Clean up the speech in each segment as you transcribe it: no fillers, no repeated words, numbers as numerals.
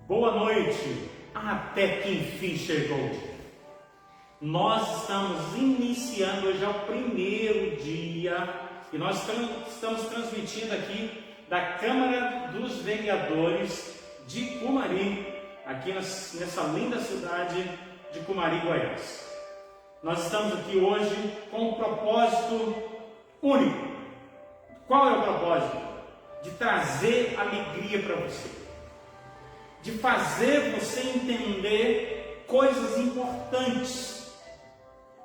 Boa noite, até que enfim chegou. Nós estamos iniciando, hoje é o primeiro dia e nós estamos transmitindo aqui da Câmara dos Vereadores de Cumari, aqui nessa linda cidade de Cumari, Goiás. Nós estamos aqui hoje com um propósito único. Qual é o propósito? De trazer alegria para você, de fazer você entender coisas importantes,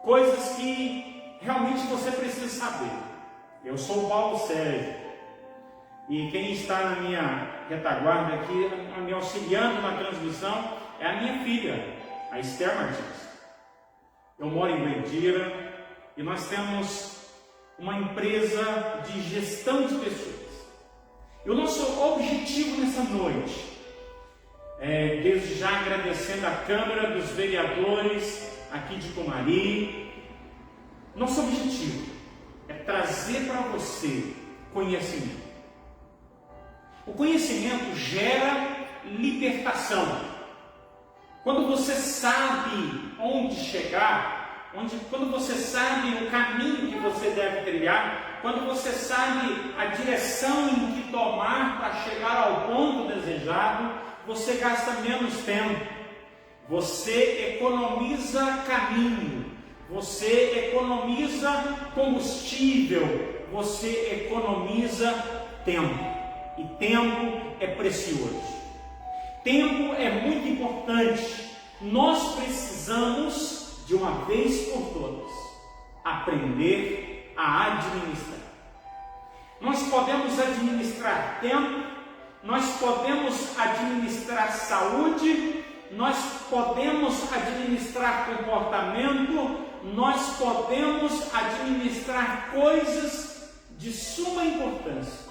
coisas que realmente você precisa saber. Eu sou o Paulo Sérgio e quem está na minha retaguarda aqui, me auxiliando na transmissão, é a minha filha, a Esther Martins. Eu moro em Goitira e nós temos uma empresa de gestão de pessoas. E o nosso objetivo nessa noite, desde já agradecendo a Câmara dos Vereadores aqui de Cumari, nosso objetivo é trazer para você conhecimento. O conhecimento gera libertação. Quando você sabe onde chegar, quando você sabe o caminho que você deve trilhar, quando você sabe a direção em que tomar para chegar ao ponto desejado, você gasta menos tempo, você economiza caminho, você economiza combustível, você economiza tempo. E tempo é precioso. Tempo é muito importante. Nós precisamos, de uma vez por todas, aprender a administrar. Nós podemos administrar tempo, nós podemos administrar saúde, nós podemos administrar comportamento, nós podemos administrar coisas de suma importância.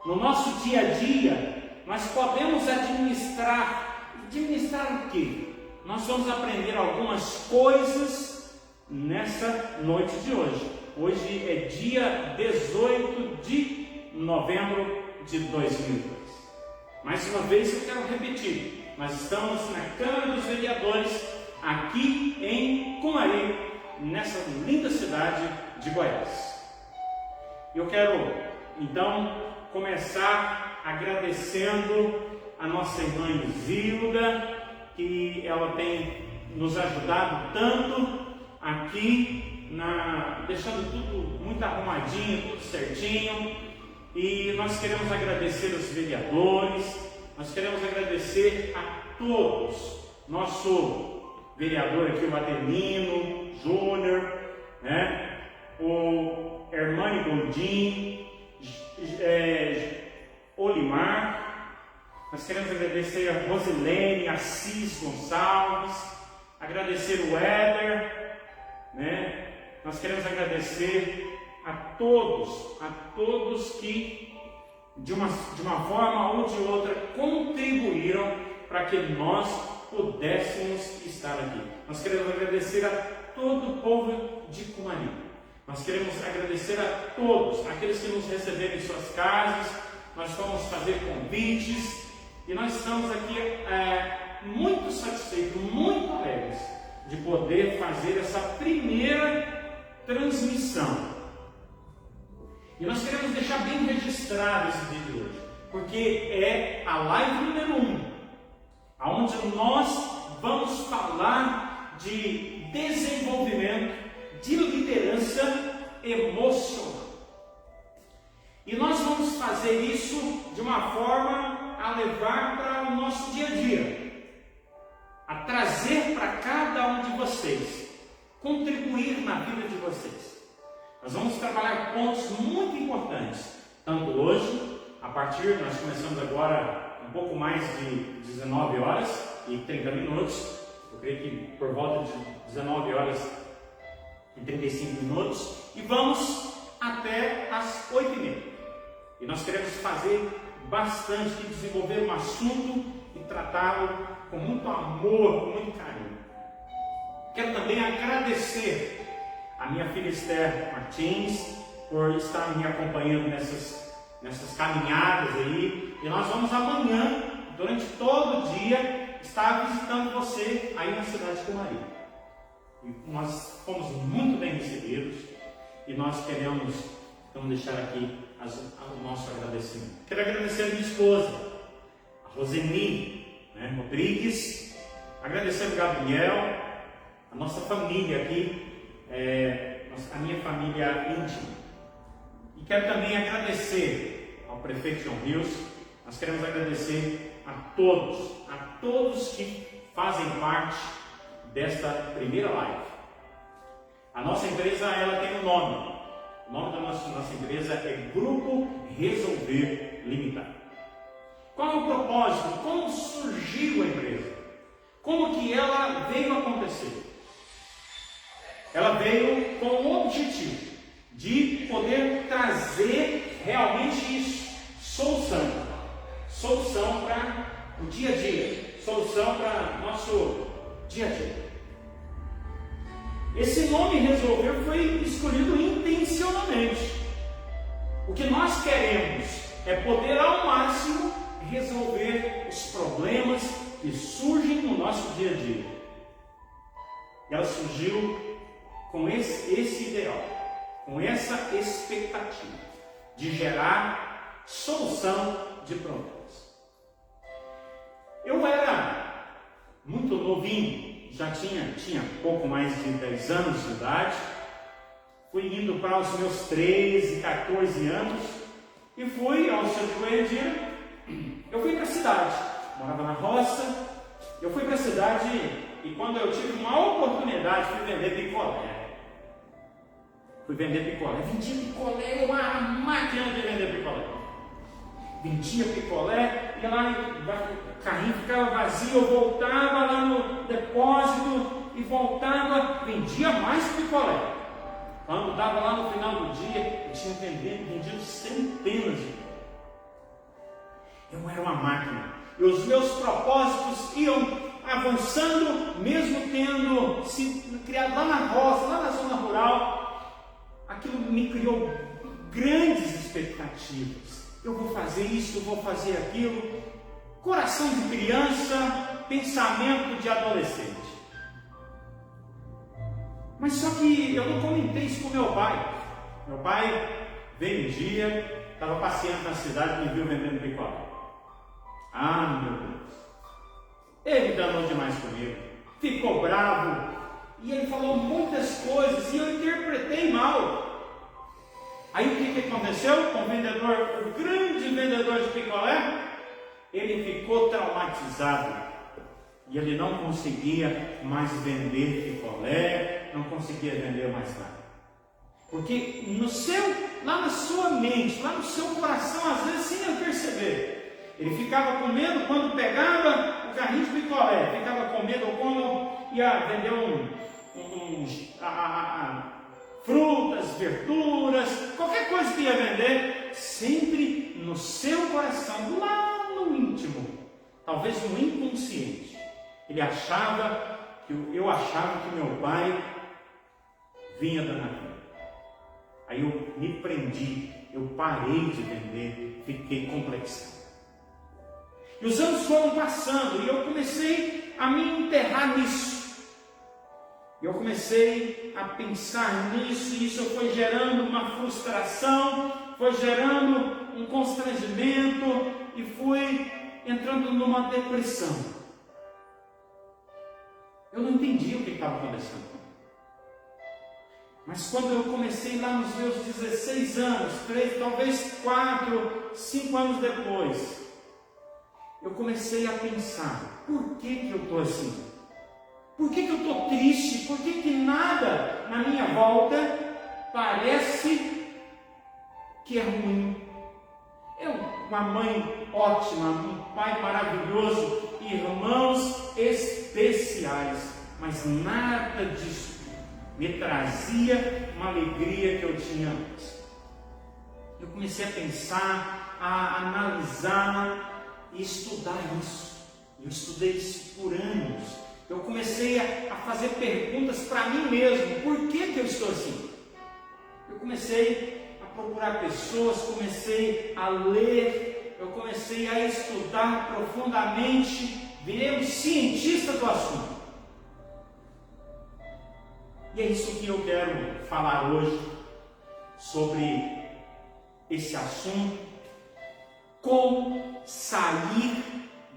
No nosso dia a dia, nós podemos administrar o quê? Nós vamos aprender algumas coisas nessa noite de hoje. Hoje é dia 18 de novembro de 2002. Mais uma vez eu quero repetir, nós estamos na Câmara dos Vereadores, aqui em Cumari, nessa linda cidade de Goiás. Eu quero, então, começar agradecendo a nossa irmã Zilda, que ela tem nos ajudado tanto aqui, deixando tudo muito arrumadinho, tudo certinho. E nós queremos agradecer os vereadores, nós queremos agradecer a todos, nosso vereador aqui, o Adelino Júnior, o Hermane Gondim, Olimar. Nós queremos agradecer a Rosilene, Assis Gonçalves, agradecer o Éder, Nós queremos agradecer a todos que de uma forma ou de outra contribuíram para que nós pudéssemos estar aqui. Nós queremos agradecer a todo o povo de Cumari. Nós queremos agradecer a todos aqueles que nos receberam em suas casas. Nós vamos fazer convites e nós estamos aqui muito satisfeitos, muito alegres de poder fazer essa primeira transmissão. E nós queremos deixar bem registrado esse vídeo de hoje, porque é a live número 1, onde nós vamos falar de desenvolvimento, de liderança emocional. E nós vamos fazer isso de uma forma a levar para o nosso dia a dia, a trazer para cada um de vocês, contribuir na vida de vocês. Nós vamos trabalhar pontos muito importantes, tanto hoje, nós começamos agora um pouco mais de 19 horas e 30 minutos, eu creio que por volta de 19 horas e 35 minutos, e vamos até as 8h30. E nós queremos fazer bastante, desenvolver um assunto e tratá-lo com muito amor, com muito carinho. Quero também agradecer a minha filha Esther Martins por estar me acompanhando nessas caminhadas aí. E nós vamos amanhã durante todo o dia, estar visitando você aí na cidade de Camarim. E nós fomos muito bem recebidos e nós queremos então deixar aqui o nosso agradecimento. Quero agradecer a minha esposa, a Roseni Rodrigues, agradecer ao Gabriel, a nossa família aqui, a minha família íntima. E quero também agradecer ao prefeito João Rios. Nós queremos agradecer a todos que fazem parte desta primeira live. A nossa empresa ela tem um nome. O nome da nossa empresa é Grupo Resolver Limitado. Qual é o propósito? Como surgiu a empresa? Como que ela veio acontecer? Ela veio com o objetivo de poder trazer realmente isso, solução para o dia a dia, solução para o nosso dia a dia. Esse nome Resolver foi escolhido intencionalmente. O que nós queremos é poder ao máximo resolver os problemas que surgem no nosso dia a dia. Ela surgiu com esse ideal, com essa expectativa de gerar solução de problemas. Eu era muito novinho, já tinha pouco mais de 10 anos de idade, fui indo para os meus 13, 14 anos e fui ao centro de Goiânia. Eu fui para a cidade, morava na roça, eu fui para a cidade e quando eu tive uma oportunidade fui vender picolé. Vendia picolé, uma máquina de vender picolé. Vendia picolé, ia lá, o carrinho ficava vazio, eu voltava lá no depósito e voltava, vendia mais picolé. Quando dava lá no final do dia, eu tinha vendido centenas de picolé. Eu era uma máquina. E os meus propósitos iam avançando, mesmo tendo se criado lá na roça, lá na zona rural. Aquilo me criou grandes expectativas. Eu vou fazer isso, eu vou fazer aquilo. Coração de criança, pensamento de adolescente. Mas só que eu não comentei isso com meu pai. Meu pai veio um dia, estava passeando na cidade e me viu vendendo picolé. Ah, meu Deus! Ele danou demais comigo. Ficou bravo. E ele falou muitas coisas e eu interpretei mal. Aí o que aconteceu com o grande vendedor de picolé? Ele ficou traumatizado. E ele não conseguia mais vender picolé, não conseguia vender mais nada. Porque lá na sua mente, lá no seu coração, às vezes sem eu perceber, ele ficava com medo quando pegava o carrinho de picolé, ficava com medo quando ia vender frutas, verduras, qualquer coisa que ia vender, sempre no seu coração, lá no íntimo, talvez no inconsciente, eu achava que meu pai vinha da vida. Aí eu me prendi, eu parei de vender, fiquei complexado. E os anos foram passando e eu comecei a me enterrar nisso. Eu comecei a pensar nisso e isso foi gerando uma frustração, foi gerando um constrangimento e fui entrando numa depressão. Eu não entendi o que estava acontecendo. Mas quando eu comecei lá nos meus 16 anos, 3, talvez 4, 5 anos depois, eu comecei a pensar, por que eu estou assim? Por que eu estou triste? Por que nada na minha volta parece que é ruim? Uma mãe ótima, um pai maravilhoso, irmãos especiais, mas nada disso me trazia uma alegria que eu tinha antes. Eu comecei a pensar, a analisar e estudar isso. Eu estudei isso por anos. Eu comecei a fazer perguntas para mim mesmo. Por que eu estou assim? Eu comecei a procurar pessoas, comecei a ler eu comecei a estudar profundamente, virei um cientista do assunto. E é isso que eu quero falar hoje, sobre esse assunto, como sair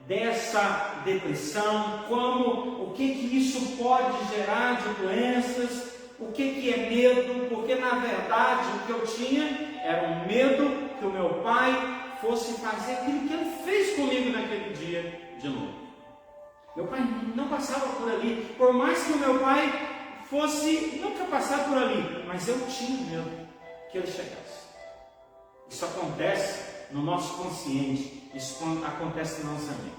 dessa depressão, o que isso pode gerar de doenças, o que é medo, porque na verdade o que eu tinha era um medo que o meu pai fosse fazer aquilo que ele fez comigo naquele dia de novo. Meu pai não passava por ali, por mais que o meu pai fosse nunca passar por ali, mas eu tinha medo que ele chegasse. Isso acontece no nosso consciente, isso acontece na nossa mente.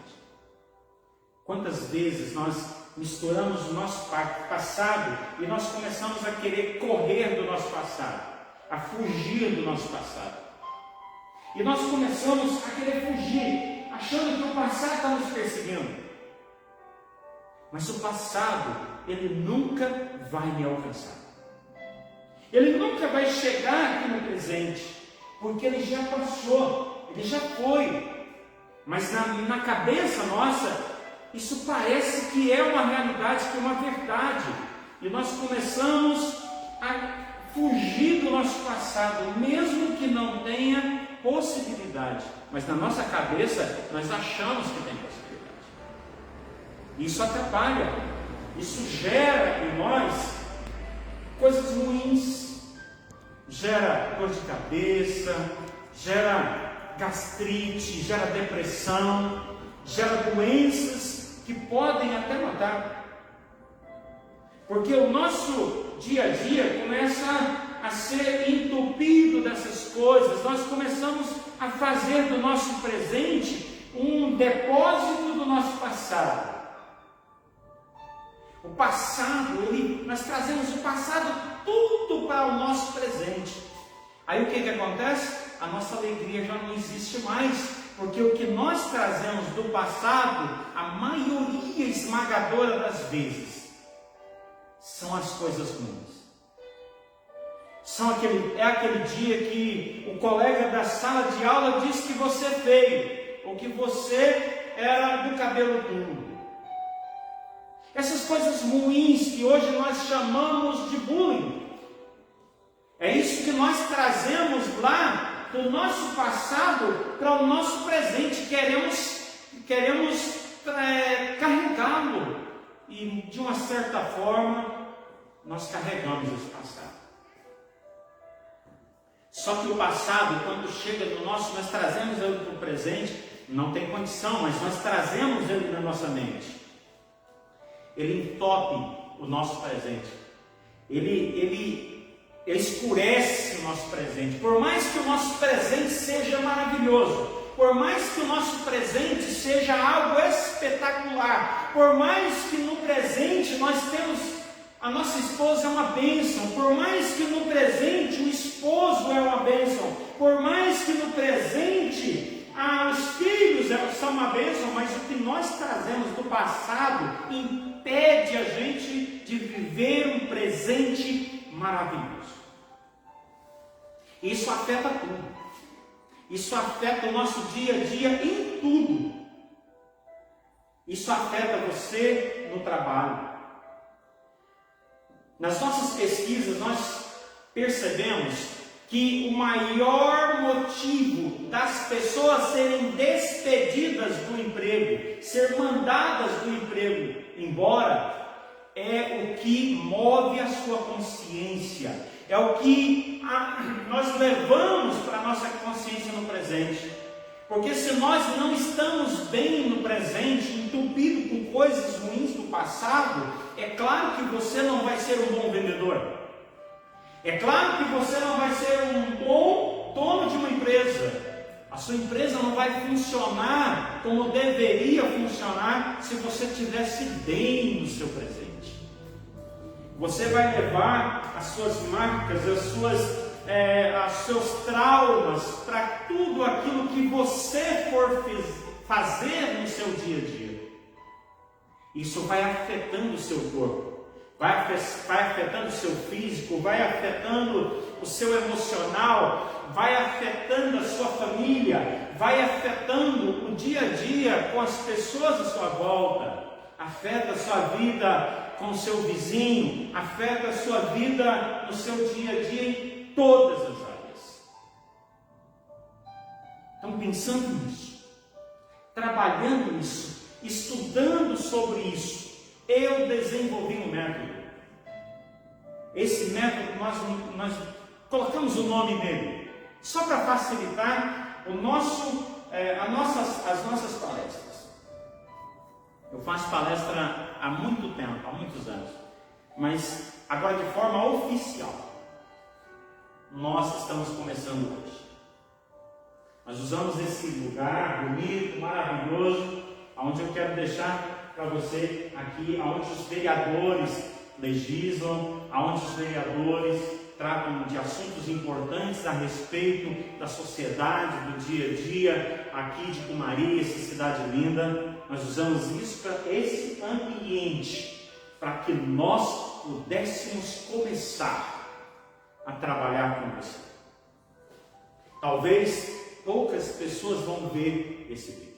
Quantas vezes nós misturamos o nosso passado e nós começamos a querer correr do nosso passado, a fugir do nosso passado. E nós começamos a querer fugir, achando que o passado está nos perseguindo. Mas o passado, ele nunca vai me alcançar. Ele nunca vai chegar aqui no presente, porque ele já passou, ele já foi. Mas na cabeça nossa, isso parece que é uma realidade, que é uma verdade. E nós começamos a fugir do nosso passado, mesmo que não tenha possibilidade. Mas na nossa cabeça, nós achamos que tem possibilidade. Isso atrapalha, isso gera em nós coisas ruins, gera dor de cabeça, gera gastrite, gera depressão, gera doenças que podem até matar. Porque o nosso dia a dia começa a ser entupido dessas coisas. Nós começamos a fazer do nosso presente um depósito do nosso passado. O passado, nós trazemos o passado tudo para o nosso presente. Aí o que acontece? A nossa alegria já não existe mais, porque o que nós trazemos do passado, a maioria esmagadora das vezes, são as coisas ruins. É aquele dia que o colega da sala de aula disse que você é feio, ou que você era do cabelo duro. Essas coisas ruins que hoje nós chamamos de bullying. É isso que nós trazemos lá do nosso passado para o nosso presente. Queremos carregá-lo. E de uma certa forma, nós carregamos esse passado. Só que o passado, quando chega no nosso, nós trazemos ele para o presente, não tem condição, mas nós trazemos ele na nossa mente. Ele entope o nosso presente. Ele escurece o nosso presente. Por mais que o nosso presente seja maravilhoso, por mais que o nosso presente seja algo espetacular, por mais que no presente nós temos a nossa esposa é uma bênção, por mais que no presente o esposo é uma bênção, por mais que no presente os filhos são uma bênção, mas o que nós trazemos do passado impede a gente de viver um presente maravilhoso. Isso afeta tudo. Isso afeta o nosso dia a dia em tudo. Isso afeta você no trabalho. Nas nossas pesquisas, nós percebemos que o maior motivo das pessoas serem despedidas do emprego, ser mandadas do emprego embora, é o que move a sua consciência, é o que nós levamos para a nossa consciência no presente. Porque se nós não estamos bem no presente, entupido com coisas ruins do passado, é claro que você não vai ser um bom vendedor. É claro que você não vai ser um bom dono de uma empresa. A sua empresa não vai funcionar como deveria funcionar se você estivesse bem no seu presente. Você vai levar as suas marcas, os seus traumas para tudo aquilo que você for fazer no seu dia a dia. Isso vai afetando o seu corpo. Vai afetando o seu físico, vai afetando o seu emocional, vai afetando a sua família, vai afetando o dia a dia com as pessoas à sua volta, afeta a sua vida com o seu vizinho, afeta a sua vida no seu dia a dia em todas as áreas. Então, pensando nisso, trabalhando nisso, estudando sobre isso, eu desenvolvi um método. Esse método nós colocamos o nome nele, só para facilitar as nossas palestras. Eu faço palestra há muito tempo, há muitos anos, mas agora de forma oficial, nós estamos começando hoje. Nós usamos esse lugar bonito, maravilhoso, onde eu quero deixar para você aqui, onde os vereadores legislam, onde os vereadores tratam de assuntos importantes a respeito da sociedade, do dia a dia, aqui de Cumari, essa cidade linda. Nós usamos isso para esse ambiente, para que nós pudéssemos começar a trabalhar com você. Talvez poucas pessoas vão ver esse vídeo.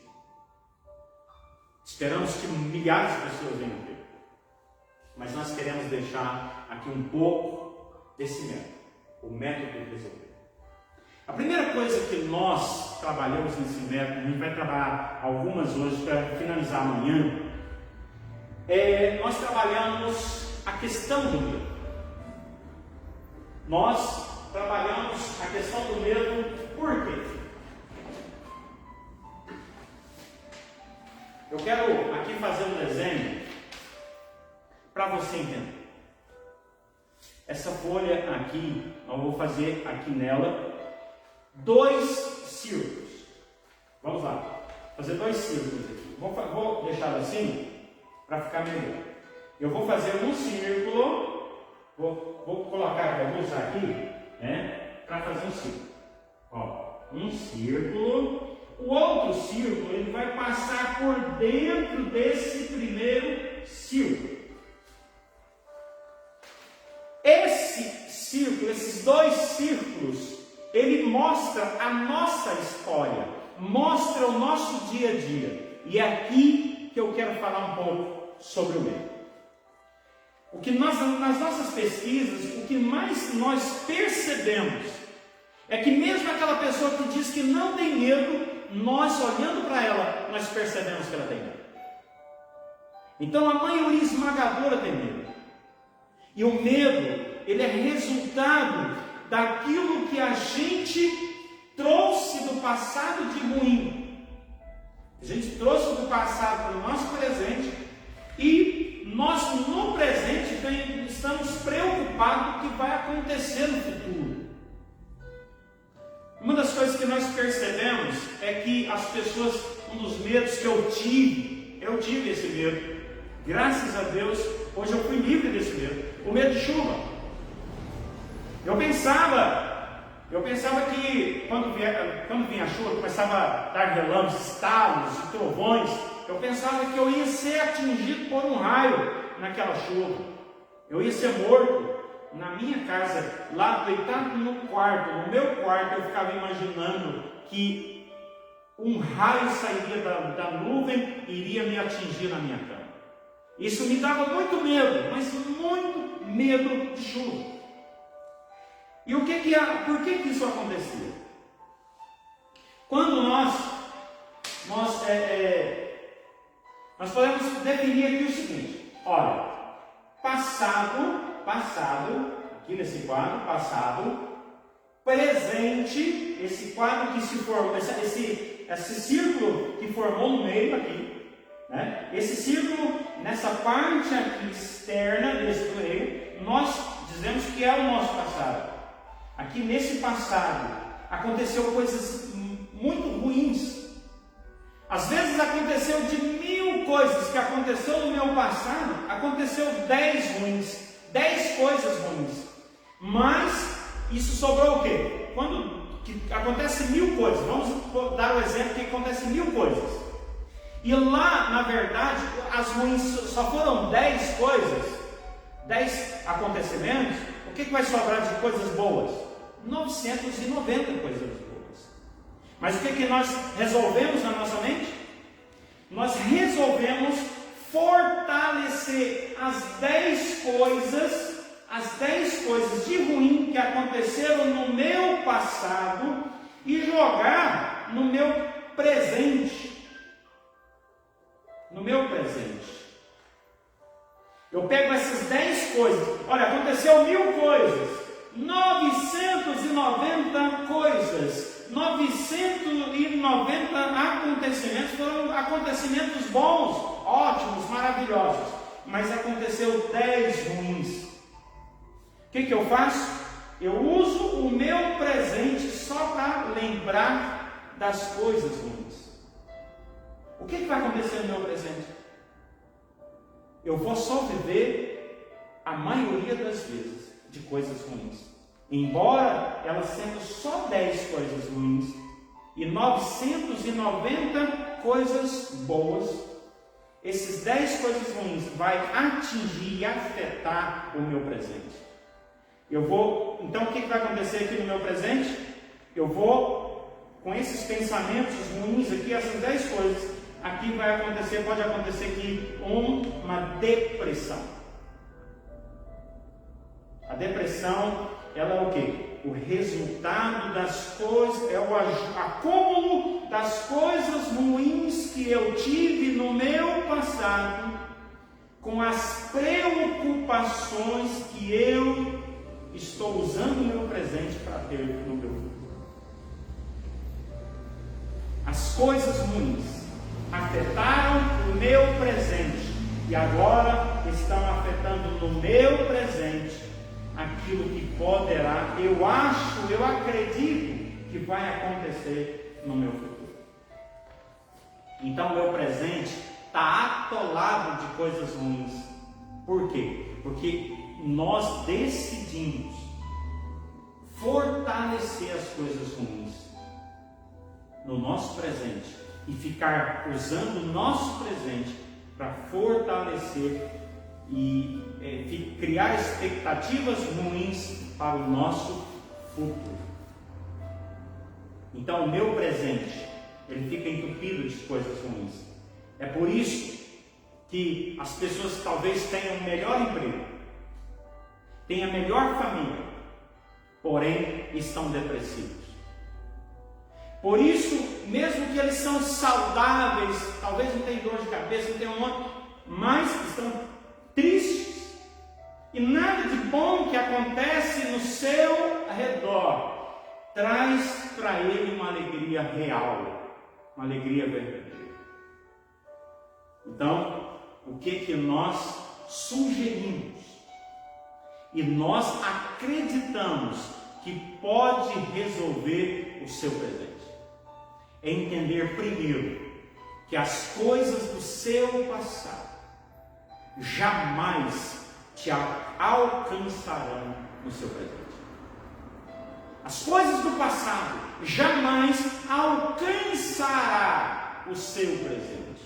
Esperamos que milhares de pessoas venham ver. Mas nós queremos deixar aqui um pouco desse método, o método de resolver. A primeira coisa que nós trabalhamos nesse método, a gente vai trabalhar algumas hoje para finalizar amanhã, nós trabalhamos a questão do medo. Nós trabalhamos a questão do medo por quê? Eu quero aqui fazer um desenho para você entender. Essa folha aqui, eu vou fazer aqui nela 2 círculos. Vamos lá, fazer 2 círculos aqui. Vou deixar assim para ficar melhor. Eu vou fazer um círculo, vou colocar, vou usar aqui, para fazer um círculo. Ó, um círculo. O outro círculo, ele vai passar por dentro desse primeiro círculo. Esse círculo, esses 2 círculos, ele mostra a nossa história, mostra o nosso dia a dia. E é aqui que eu quero falar um pouco sobre o medo. O que nas nossas pesquisas, o que mais nós percebemos é que mesmo aquela pessoa que diz que não tem medo, nós olhando para ela, nós percebemos que ela tem medo. Então a maioria esmagadora tem medo. E o medo, ele é resultado daquilo que a gente trouxe do passado de ruim. A gente trouxe do passado para o nosso presente e nós no presente estamos preocupados com o que vai acontecer no futuro. Uma das coisas que nós percebemos é que as pessoas, um dos medos que eu tive esse medo. Graças a Deus, hoje eu fui livre desse medo. O medo de chuva. Eu pensava que quando vinha a chuva, começava a dar relâmpagos, estalos, trovões, eu pensava que eu ia ser atingido por um raio naquela chuva. Eu ia ser morto. Na minha casa, lá deitado no meu quarto, eu ficava imaginando que um raio sairia da nuvem e iria me atingir na minha cama. Isso me dava muito medo, mas muito medo de chuva. E por que isso acontecia? Quando nós podemos definir aqui o seguinte: olha, passado, aqui nesse quadro, passado, presente, esse quadro que se formou, esse círculo que formou no meio aqui, né? Esse círculo, nessa parte aqui externa desse meio, nós dizemos que é o nosso passado. Aqui nesse passado, aconteceu coisas muito ruins. Às vezes aconteceu de 1000 coisas que aconteceu no meu passado, aconteceu 10 ruins. 10 coisas ruins, mas isso sobrou o quê? Quando acontece 1000 coisas, vamos dar o exemplo que acontece 1000 coisas, e lá, na verdade, as ruins só foram 10 coisas, 10 acontecimentos. O que vai sobrar de coisas boas? 990 coisas boas. Mas o que nós resolvemos na nossa mente? Nós resolvemos fortalecer as 10 coisas de ruim que aconteceram no meu passado e jogar no meu presente. No meu presente. Eu pego essas 10 coisas. Olha, aconteceu 1000 coisas. 990 coisas. 990 acontecimentos. Foram acontecimentos bons, ótimos, maravilhosos. Mas aconteceu 10 ruins. O que eu faço? Eu uso o meu presente só para lembrar das coisas ruins. O que vai acontecer no meu presente? Eu vou só viver a maioria das vezes de coisas ruins. Embora elas sendo só 10 coisas ruins e 990 coisas boas, esses 10 coisas ruins vai atingir e afetar o meu presente. Então o que vai acontecer aqui no meu presente? Eu vou, com esses pensamentos ruins aqui, essas 10 coisas, aqui pode acontecer aqui uma depressão. A depressão, ela é o quê? O resultado das coisas, é o acúmulo das coisas ruins que eu tive no meu passado, com as preocupações que eu estou usando o meu presente para ter no meu futuro. As coisas ruins afetaram o meu presente e agora estão afetando no meu presente aquilo que poderá, eu acredito que vai acontecer no meu futuro. Então o meu presente está atolado de coisas ruins. Por quê? Porque nós decidimos fortalecer as coisas ruins no nosso presente e ficar usando o nosso presente para fortalecer e criar expectativas ruins para o nosso futuro. Então o meu presente, ele fica entupido de coisas ruins. É por isso que as pessoas talvez tenham o melhor emprego, tenham a melhor família, porém estão depressivos. Por isso, mesmo que eles são saudáveis, talvez não tenham dor de cabeça, não tenham mas estão tristes. E nada de bom que acontece no seu redor traz para ele uma alegria real, uma alegria verdadeira. Então, o que nós sugerimos e nós acreditamos que pode resolver o seu presente é entender primeiro que as coisas do seu passado jamais te alcançarão no seu presente. As coisas do passado jamais alcançará o seu presente.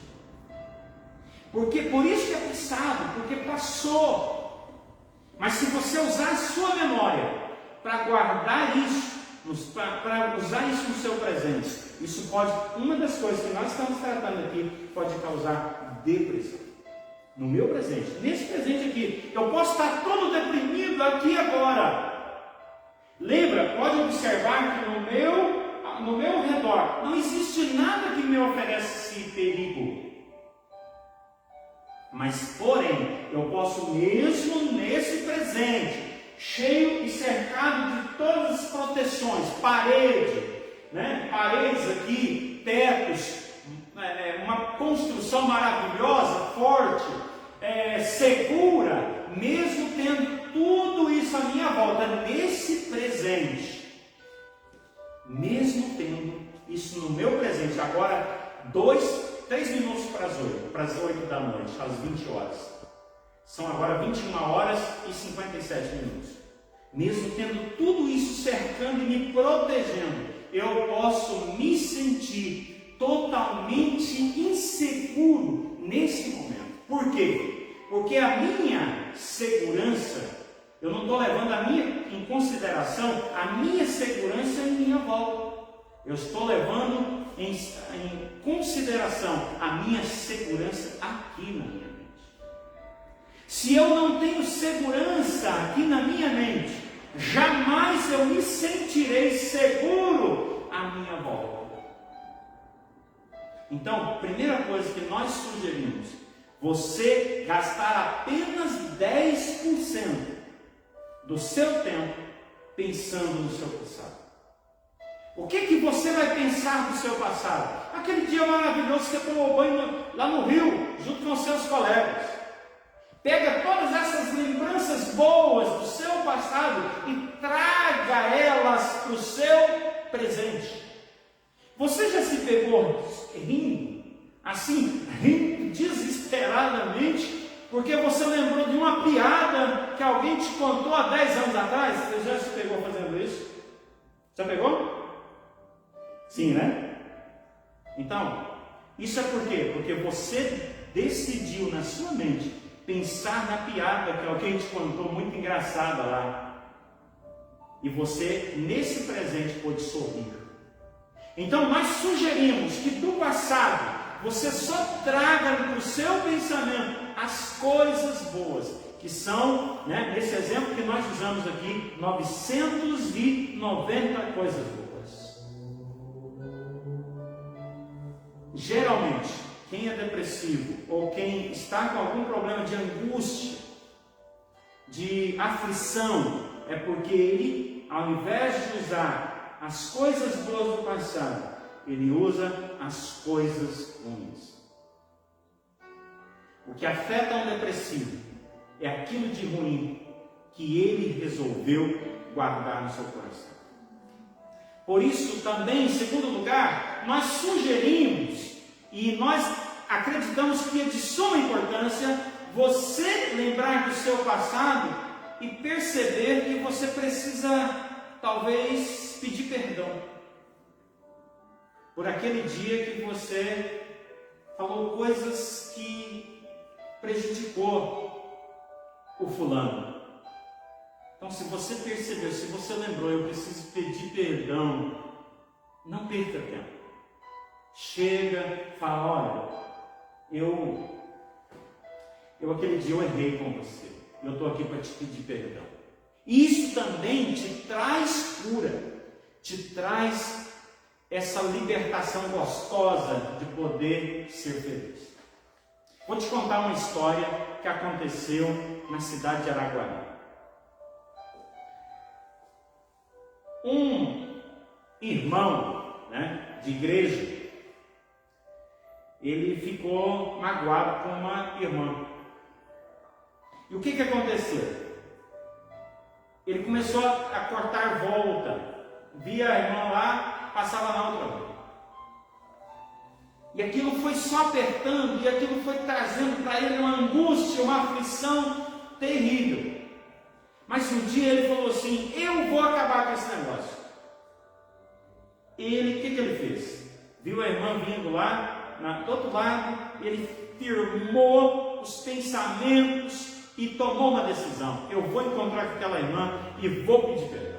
Porque por isso que é passado, porque passou. Mas se você usar a sua memória para guardar isso, para usar isso no seu presente, isso pode, uma das coisas que nós estamos tratando aqui, pode causar depressão. No meu presente, nesse presente aqui, eu posso estar todo deprimido aqui agora. Lembra, pode observar que no meu redor não existe nada que me ofereça esse perigo. Mas, porém, eu posso mesmo nesse presente, cheio e cercado de todas as proteções, paredes aqui, tetos, uma construção maravilhosa, forte, segura, mesmo tendo tudo isso à minha volta, nesse presente, mesmo tendo isso no meu presente, agora 3 minutos para as 8 da noite, às 20 horas. São agora 21 horas e 57 minutos. Mesmo tendo tudo isso cercando e me protegendo, eu posso me sentir totalmente inseguro nesse momento. Por quê? Porque a minha segurança, eu não estou levando em consideração a minha segurança em minha volta. Eu estou levando em consideração a minha segurança aqui na minha mente. Se eu não tenho segurança aqui na minha mente, jamais eu me sentirei seguro à minha volta. Então, primeira coisa que nós sugerimos, você gastar apenas 10% do seu tempo pensando no seu passado. O que você vai pensar do seu passado? Aquele dia maravilhoso que você tomou banho lá no rio, junto com seus colegas. Pega todas essas lembranças boas do seu passado e traga elas para o seu presente. Você já se pegou rindo, assim, rindo desesperadamente, porque você lembrou de uma piada que alguém te contou há 10 anos atrás? Você já se pegou fazendo isso? Já pegou? Sim, né? Então, isso é por quê? Porque você decidiu na sua mente pensar na piada que alguém te contou muito engraçada lá. E você, nesse presente, pôde sorrir. Então, nós sugerimos que do passado, você só traga para o seu pensamento as coisas boas, que são, né, nesse exemplo que nós usamos aqui, 990 coisas boas. Geralmente, quem é depressivo ou quem está com algum problema de angústia, de aflição, é porque ele, ao invés de usar as coisas boas do passado, ele usa as coisas ruins. O que afeta um depressivo é aquilo de ruim que ele resolveu guardar no seu coração. Por isso, também, em segundo lugar, nós sugerimos e nós acreditamos que é de suma importância você lembrar do seu passado e perceber que você precisa, talvez, pedir perdão por aquele dia que você falou coisas que prejudicou o fulano. Então, se você percebeu, se você lembrou, eu preciso pedir perdão, não perca tempo. Chega, fala, olha, eu aquele dia eu errei com você, eu estou aqui para te pedir perdão. Isso também te traz cura, te traz essa libertação gostosa de poder ser feliz. Vou te contar uma história que aconteceu na cidade de Araguari. Um irmão, né, de igreja, ele ficou magoado com uma irmã. E o que aconteceu? Ele começou a cortar volta, via a irmã lá, passava na outra mão. E aquilo foi só apertando, e aquilo foi trazendo para ele uma angústia, uma aflição terrível. Mas um dia ele falou assim, eu vou acabar com esse negócio. Ele, o que ele fez? Viu a irmã vindo lá, do outro lado, ele firmou os pensamentos e tomou uma decisão. Eu vou encontrar com aquela irmã e vou pedir perdão.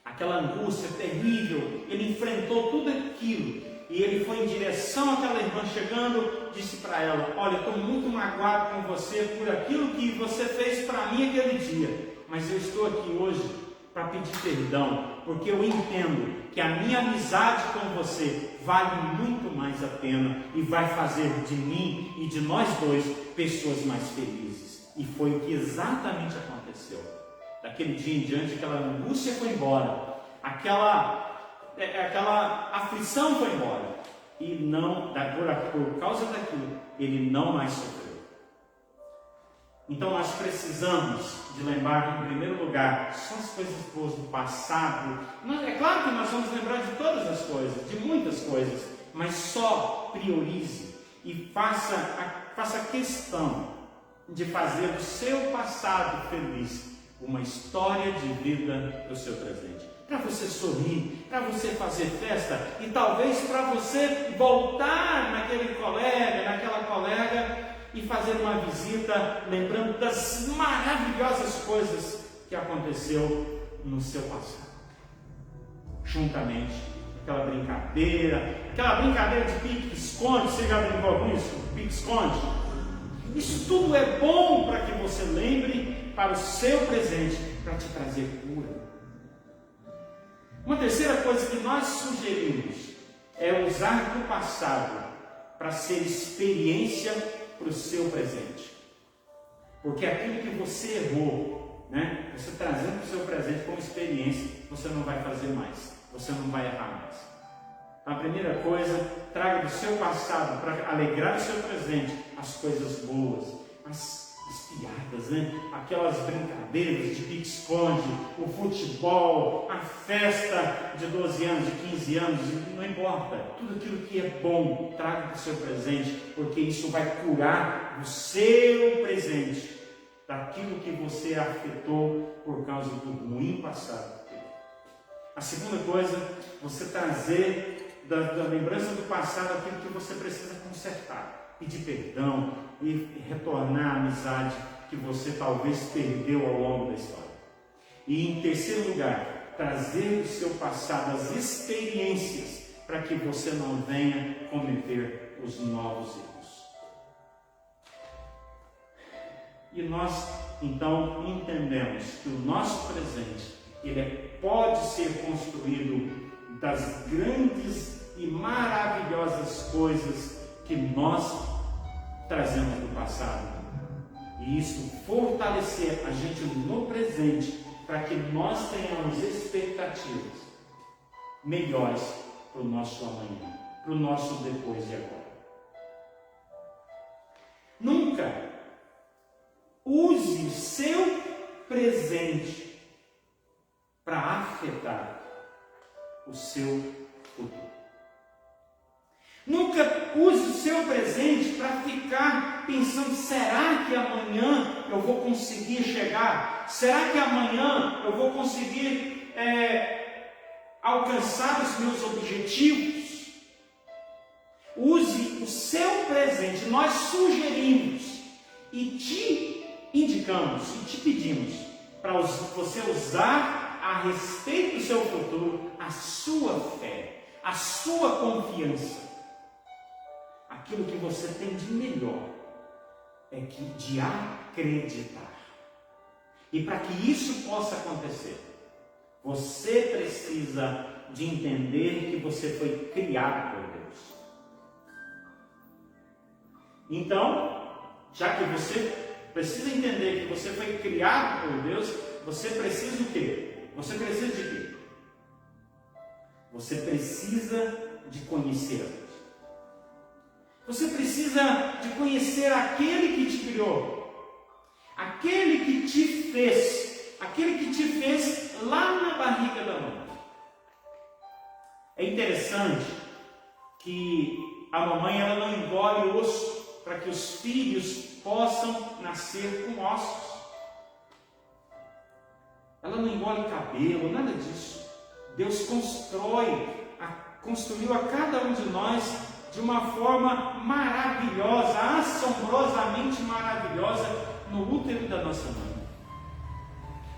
Aquela angústia terrível, ele enfrentou tudo aquilo e ele foi em direção àquela irmã, chegando, disse para ela, olha, eu estou muito magoado com você por aquilo que você fez para mim aquele dia, mas eu estou aqui hoje para pedir perdão, porque eu entendo que a minha amizade com você vale muito mais a pena e vai fazer de mim e de nós dois pessoas mais felizes. E foi o que exatamente aconteceu. Daquele dia em diante, aquela angústia foi embora, aquela aflição foi embora, e não, por causa daquilo, ele não mais sofreu. Então nós precisamos de lembrar, em primeiro lugar, só as coisas boas do passado. É claro que nós vamos lembrar de todas as coisas, de muitas coisas, mas só priorize e faça questão de fazer do seu passado feliz uma história de vida para o seu presente. Para você sorrir, para você fazer festa e talvez para você voltar naquele colega, naquela colega e fazer uma visita lembrando das maravilhosas coisas que aconteceu no seu passado. juntamente. Aquela brincadeira de pique-esconde. Você já brincou com isso? Pique-esconde. Isso tudo é bom para que você lembre para o seu presente, para te trazer cura. Uma terceira coisa que nós sugerimos é usar do passado para ser experiência para o seu presente. Porque aquilo que você errou, você trazendo para o seu presente como experiência, você não vai fazer mais, você não vai errar mais. Então, a primeira coisa, traga do seu passado para alegrar o seu presente as coisas boas, as piadas, aquelas brincadeiras de pique-esconde, o futebol, a festa de 12 anos, de 15 anos, não importa, tudo aquilo que é bom, traga para o seu presente, porque isso vai curar o seu presente daquilo que você afetou por causa do ruim passado. A segunda coisa, você trazer da lembrança do passado aquilo que você precisa consertar, pedir perdão e retornar à amizade que você talvez perdeu ao longo da história. E em terceiro lugar, trazer do seu passado as experiências para que você não venha cometer os novos erros. E nós então entendemos que o nosso presente ele pode ser construído das grandes e maravilhosas coisas que nós trazemos do passado. E isso fortalecer a gente no presente para que nós tenhamos expectativas melhores para o nosso amanhã, para o nosso depois e agora. Nunca use o seu presente para afetar o seu futuro. Nunca use o seu presente para ficar pensando, será que amanhã eu vou conseguir chegar? Será que amanhã eu vou conseguir alcançar os meus objetivos? Use o seu presente. Nós sugerimos e te indicamos e te pedimos para você usar a respeito do seu futuro a sua fé, a sua confiança. Aquilo que você tem de melhor é de acreditar. E para que isso possa acontecer, você precisa de entender que você foi criado por Deus. Então, já que você precisa entender que você foi criado por Deus, você precisa o quê? Você precisa de quê? Você precisa de conhecer a Deus. Você precisa de conhecer aquele que te criou, aquele que te fez lá na barriga da mãe. É interessante que a mamãe ela não engole osso para que os filhos possam nascer com ossos. Ela não engole cabelo, nada disso. Deus construiu a cada um de nós de uma forma maravilhosa, assombrosamente maravilhosa, no útero da nossa mãe.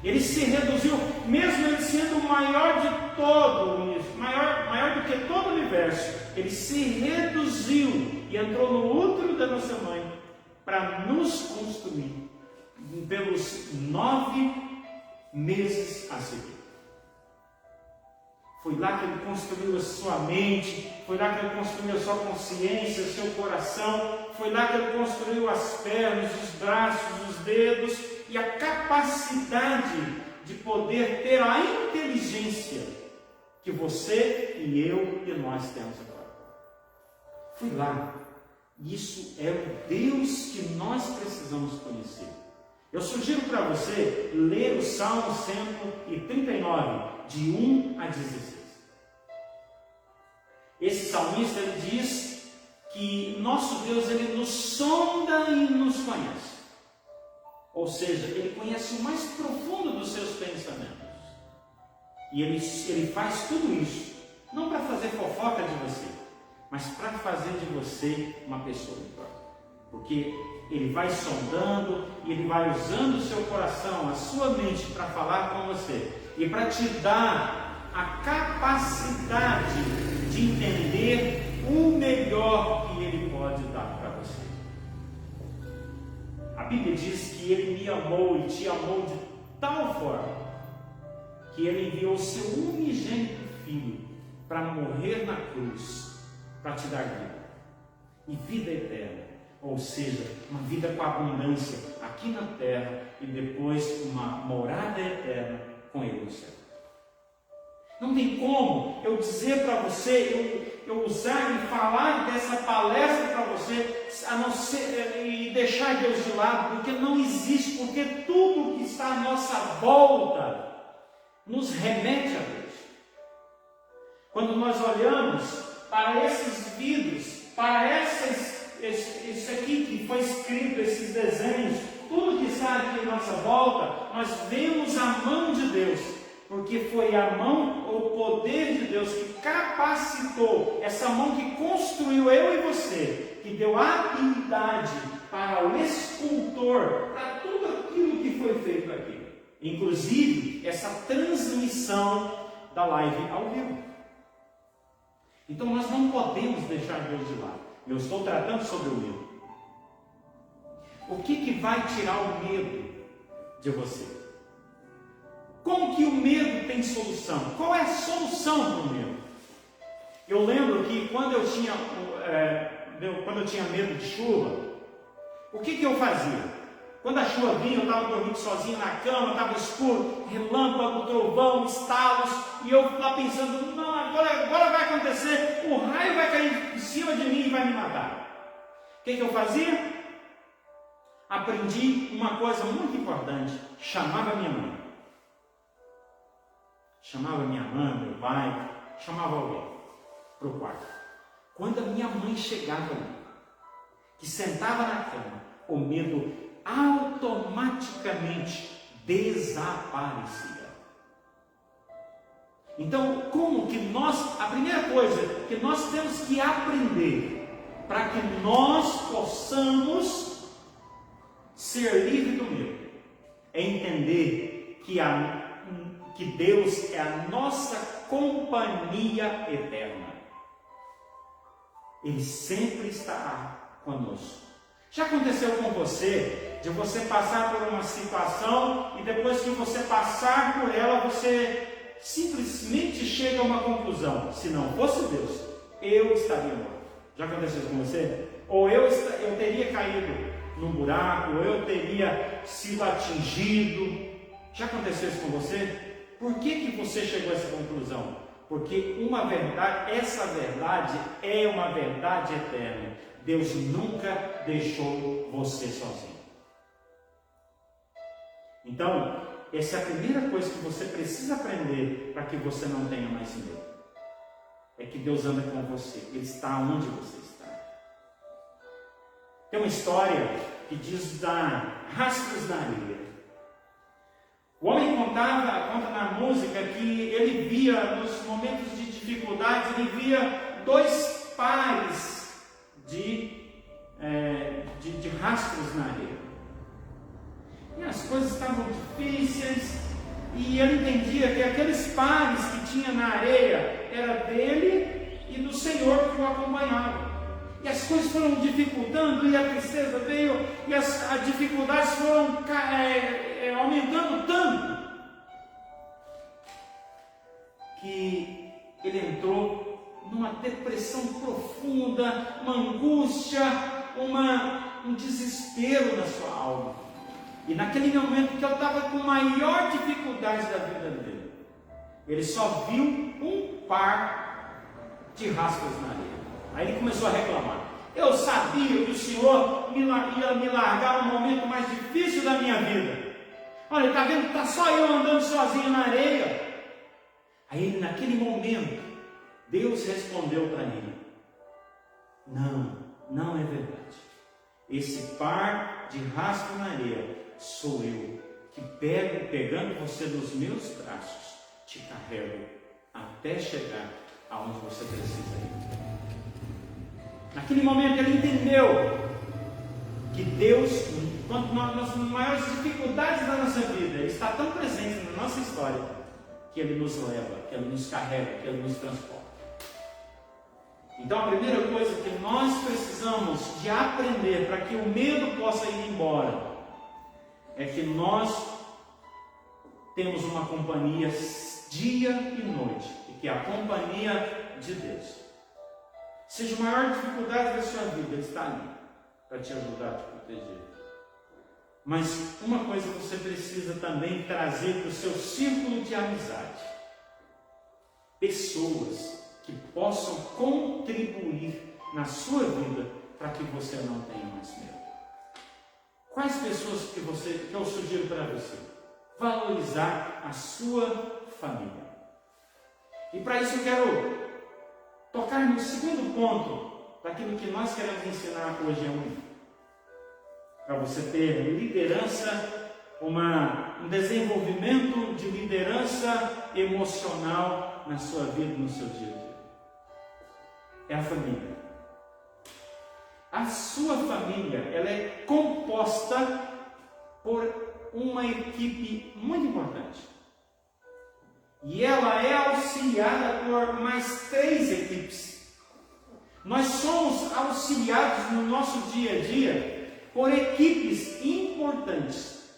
Ele se reduziu, mesmo ele sendo o maior de todo, maior do que todo o universo, ele se reduziu e entrou no útero da nossa mãe para nos construir pelos 9 meses a seguir. Foi lá que ele construiu a sua mente, foi lá que ele construiu a sua consciência, o seu coração, foi lá que ele construiu as pernas, os braços, os dedos e a capacidade de poder ter a inteligência que você e eu e nós temos agora. Foi lá. Isso é o Deus que nós precisamos conhecer. Eu sugiro para você ler o Salmo 139, de 1 a 16. Esse salmista ele diz que nosso Deus ele nos sonda e nos conhece. Ou seja, ele conhece o mais profundo dos seus pensamentos. E ele faz tudo isso, não para fazer fofoca de você, mas para fazer de você uma pessoa melhor. Porque ele vai sondando e ele vai usando o seu coração, a sua mente para falar com você e para te dar a capacidade de entender o melhor que Ele pode dar para você. A Bíblia diz que Ele me amou e te amou de tal forma que Ele enviou o seu unigênito Filho para morrer na cruz, para te dar vida e vida eterna, ou seja, uma vida com abundância aqui na terra e depois uma morada eterna com Ele no céu. Não tem como eu dizer para você, eu usar e falar dessa palestra para você, a não ser, e deixar Deus de lado, porque não existe, porque tudo que está à nossa volta nos remete a Deus. Quando nós olhamos para esses vidros, para isso aqui que foi escrito, esses desenhos, tudo que está aqui à nossa volta, nós vemos a mão de Deus, porque foi a mão, o poder de Deus que capacitou, essa mão que construiu eu e você, que deu habilidade para o escultor, para tudo aquilo que foi feito aqui, inclusive essa transmissão da live ao vivo. Então nós não podemos deixar Deus de lado. Eu estou tratando sobre o medo. O que vai tirar o medo de você? Como que o medo tem solução? Qual é a solução para o medo? Eu lembro que quando eu tinha medo de chuva, o que eu fazia? Quando a chuva vinha, eu estava dormindo sozinho na cama, estava escuro, relâmpago, trovão, estalos, e eu lá pensando, não, agora vai acontecer, o raio vai cair em cima de mim e vai me matar. O que eu fazia? Aprendi uma coisa muito importante, chamava minha mãe. Chamava minha mãe, meu pai, chamava alguém para o quarto. Quando a minha mãe chegava ali, que sentava na cama, o medo automaticamente desaparecia. Então, a primeira coisa que nós temos que aprender para que nós possamos ser livres do medo é entender que Deus é a nossa companhia eterna. Ele sempre estará conosco. Já aconteceu com você, de você passar por uma situação e depois que você passar por ela, você simplesmente chega a uma conclusão: se não fosse Deus, eu estaria morto. Já aconteceu isso com você? Ou eu teria caído num buraco, ou eu teria sido atingido. Já aconteceu isso com você? Por que você chegou a essa conclusão? Porque essa verdade é uma verdade eterna. Deus nunca deixou você sozinho. Então, essa é a primeira coisa que você precisa aprender para que você não tenha mais medo. É que Deus anda com você. Ele está onde você está. Tem uma história que diz da rastros na areia. O homem conta na música que ele via, nos momentos de dificuldades, ele via dois pares de rastros na areia. E as coisas estavam difíceis, e ele entendia que aqueles pares que tinha na areia era dele e do Senhor que o acompanhava. E as coisas foram dificultando, e a tristeza veio, e as dificuldades foram aumentando tanto, que ele entrou numa depressão profunda, uma angústia, um desespero na sua alma. E naquele momento que eu estava com maior dificuldade da vida dele, ele só viu um par de rastros na areia. Aí ele começou a reclamar: eu sabia que o Senhor ia me largar no momento mais difícil da minha vida. Olha, está vendo? Está só eu andando sozinho na areia. Aí naquele momento, Deus respondeu para ele: não é verdade. Esse par de rastro na areia sou eu, que pegando você nos meus braços, te carrego até chegar aonde você precisa ir. Naquele momento ele entendeu que Deus, quando nas maiores dificuldades da nossa vida, Ele está tão presente na nossa história, que Ele nos leva, que Ele nos carrega, que Ele nos transporta. Então a primeira coisa que nós precisamos de aprender para que o medo possa ir embora é que nós temos uma companhia dia e noite, e que é a companhia de Deus. Seja a maior dificuldade da sua vida, Ele está ali para te ajudar, te proteger. Mas uma coisa você precisa também trazer para o seu círculo de amizade: pessoas que possam contribuir na sua vida para que você não tenha mais medo. Quais pessoas que eu sugiro para você? Valorizar a sua família. E para isso eu quero tocar no segundo ponto daquilo que nós queremos ensinar hoje e amanhã. Para você ter liderança, um desenvolvimento de liderança emocional na sua vida, no seu dia a dia. É a família. A sua família, ela é composta por uma equipe muito importante. E ela é auxiliada por mais 3 equipes. Nós somos auxiliados no nosso dia a dia por equipes importantes.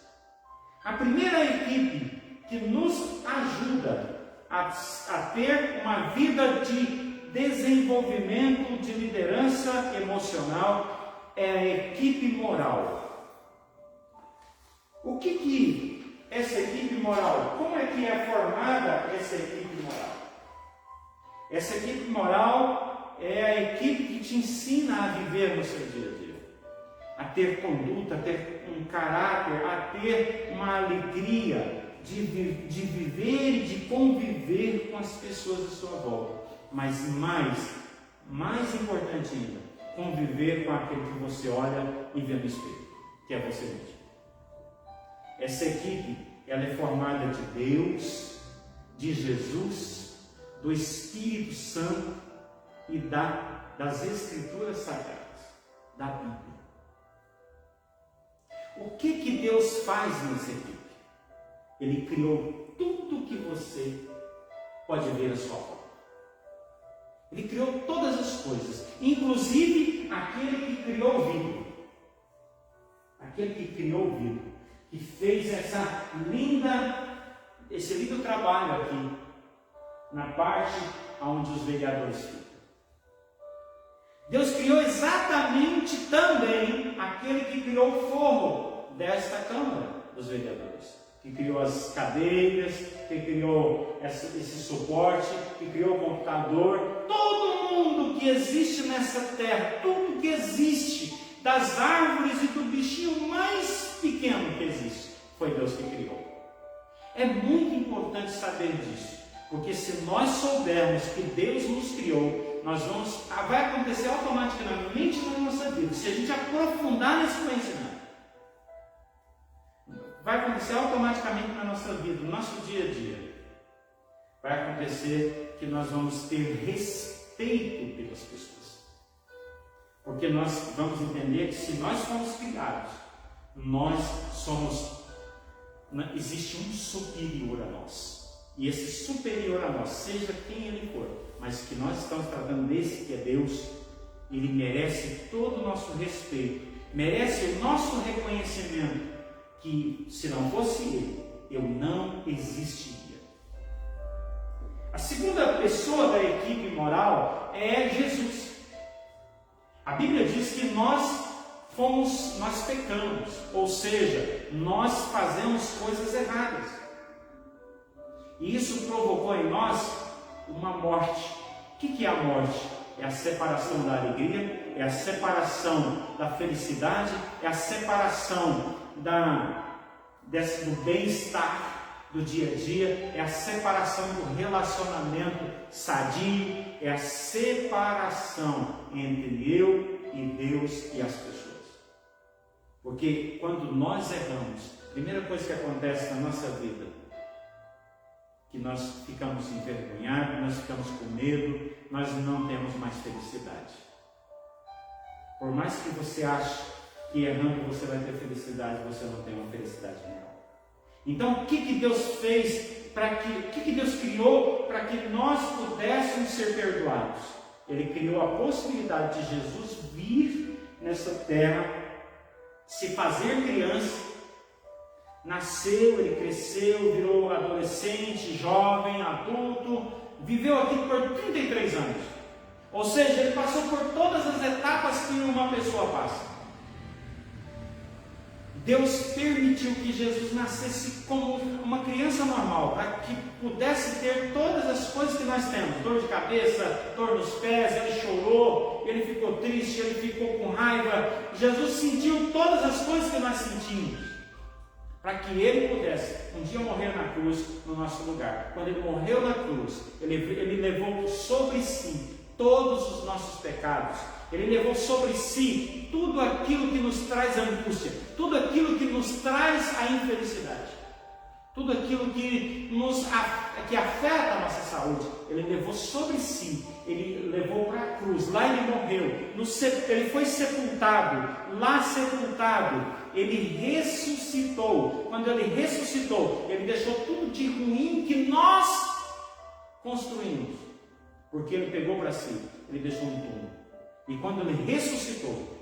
A primeira equipe que nos ajuda a ter uma vida de desenvolvimento de liderança emocional é a equipe moral. O que essa equipe moral, como é que é formada essa equipe moral? Essa equipe moral é a equipe que te ensina a viver no seu dia a dia, a ter conduta, a ter um caráter, a ter uma alegria de viver e de conviver com as pessoas à sua volta. Mas mais importante ainda, conviver com aquele que você olha e vê no espelho, que é você mesmo. Essa equipe, ela é formada de Deus, de Jesus, do Espírito Santo e das Escrituras Sagradas, da Bíblia. O que Deus faz nessa equipe? Ele criou tudo que você pode ver à sua volta. Ele criou todas as coisas, inclusive aquele que criou o vidro. Aquele que criou o vidro, que fez esse lindo trabalho aqui, na parte onde os vereadores ficam. Deus criou exatamente também aquele que criou o forro desta Câmara dos Vereadores, que criou as cadeiras, que criou esse suporte, que criou o computador. Todo mundo que existe nessa terra, tudo que existe, das árvores e do bichinho mais pequeno que existe, foi Deus que criou. É muito importante saber disso, porque se nós soubermos que Deus nos criou, vai acontecer automaticamente na nossa vida. Se a gente aprofundar nesse conhecimento, vai acontecer automaticamente na nossa vida, no nosso dia a dia. Vai acontecer que nós vamos ter respeito pelas pessoas. Porque nós vamos entender que se nós fomos criados, existe um superior a nós. E esse superior a nós, seja quem ele for, mas que nós estamos tratando desse que é Deus, ele merece todo o nosso respeito, merece o nosso reconhecimento, que se não fosse ele, eu não existiria. A segunda pessoa da equipe moral é Jesus. A Bíblia diz que nós pecamos, ou seja, nós fazemos coisas erradas. E isso provocou em nós uma morte. O que é a morte? É a separação da alegria, é a separação da felicidade, é a separação do bem-estar do dia a dia, é a separação do relacionamento sadio, é a separação entre eu e Deus e as pessoas. Porque quando nós erramos, a primeira coisa que acontece na nossa vida, que nós ficamos envergonhados, nós ficamos com medo, nós não temos mais felicidade. Por mais que você ache que errando você vai ter felicidade, você não tem uma felicidade real. Então, o que Deus fez o que Deus criou para que nós pudéssemos ser perdoados? Ele criou a possibilidade de Jesus vir nessa terra, se fazer criança, nasceu, ele cresceu, virou adolescente, jovem, adulto, viveu aqui por 33 anos. Ou seja, ele passou por todas as etapas que uma pessoa passa. Deus permitiu que Jesus nascesse como uma criança normal, para que pudesse ter todas as coisas que nós temos: dor de cabeça, dor nos pés, ele chorou, ele ficou triste, ele ficou com raiva. Jesus sentiu todas as coisas que nós sentimos, para que ele pudesse um dia morrer na cruz no nosso lugar. Quando ele morreu na cruz, ele levou sobre si todos os nossos pecados. Ele levou sobre si tudo aquilo que nos traz angústia, tudo aquilo que nos traz a infelicidade, tudo aquilo que afeta a nossa saúde. Ele levou sobre si, ele levou para a cruz, lá ele morreu, ele foi sepultado, lá sepultado, ele ressuscitou. Quando ele ressuscitou, ele deixou tudo de ruim que nós construímos, porque ele pegou para si, ele deixou um túmulo. E quando ele ressuscitou